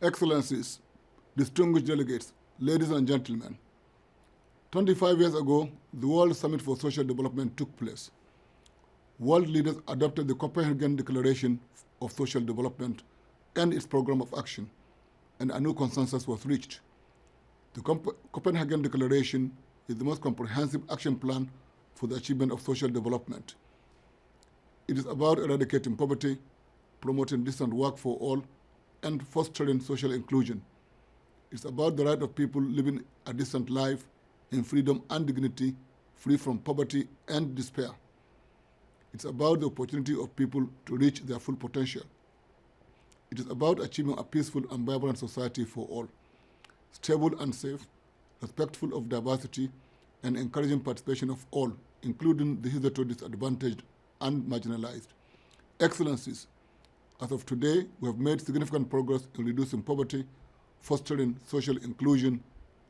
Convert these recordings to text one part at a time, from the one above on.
Excellencies, distinguished delegates, ladies and gentlemen, 25 years ago, the World Summit for Social Development took place. World leaders adopted the Copenhagen Declaration of Social Development and its program of action, and a new consensus was reached. The Copenhagen Declaration is the most comprehensive action plan for the achievement of social development. It is about eradicating poverty, promoting decent work for all, and fostering social inclusion. It's about the right of people living a decent life in freedom and dignity, free from poverty and despair. It's about the opportunity of people to reach their full potential. It is about achieving a peaceful and vibrant society for all, stable and safe, respectful of diversity, and encouraging participation of all, including the hitherto disadvantaged and marginalized. Excellencies, as of today, we have made significant progress in reducing poverty, fostering social inclusion,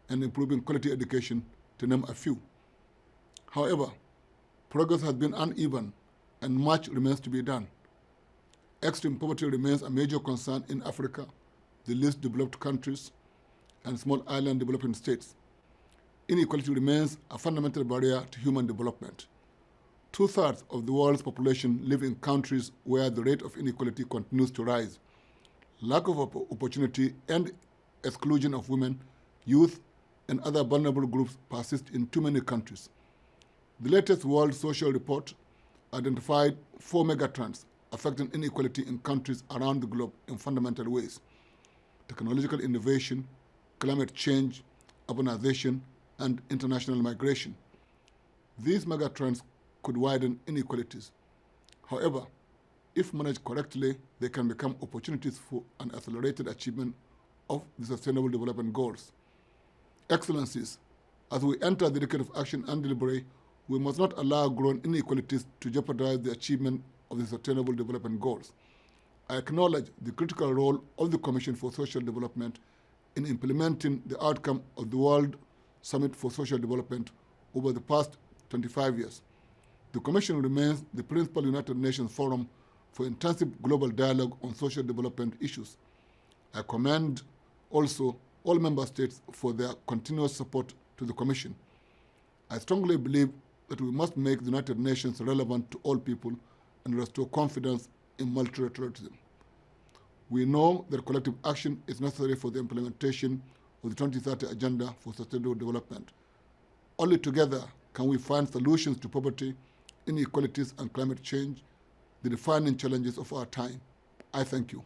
and improving quality education, to name a few. However, progress has been uneven and much remains to be done. Extreme poverty remains a major concern in Africa, the least developed countries, and small island developing states. Inequality remains a fundamental barrier to human development. 2/3 of the world's population live in countries where the rate of inequality continues to rise. Lack of opportunity and exclusion of women, youth, and other vulnerable groups persist in too many countries. The latest World Social Report identified 4 megatrends affecting inequality in countries around the globe in fundamental ways: technological innovation, climate change, urbanization, and international migration. These megatrends could widen inequalities. However, if managed correctly, they can become opportunities for an accelerated achievement of the Sustainable Development Goals. Excellencies, as we enter the decade of action and delivery, we must not allow growing inequalities to jeopardize the achievement of the Sustainable Development Goals. I acknowledge the critical role of the Commission for Social Development in implementing the outcome of the World Summit for Social Development over the past 25 years. The Commission remains the principal United Nations forum for intensive global dialogue on social development issues. I commend also all member states for their continuous support to the Commission. I strongly believe that we must make the United Nations relevant to all people and restore confidence in multilateralism. We know that collective action is necessary for the implementation of the 2030 Agenda for Sustainable Development. Only together can we find solutions to poverty, inequalities, and climate change, the defining challenges of our time. I thank you.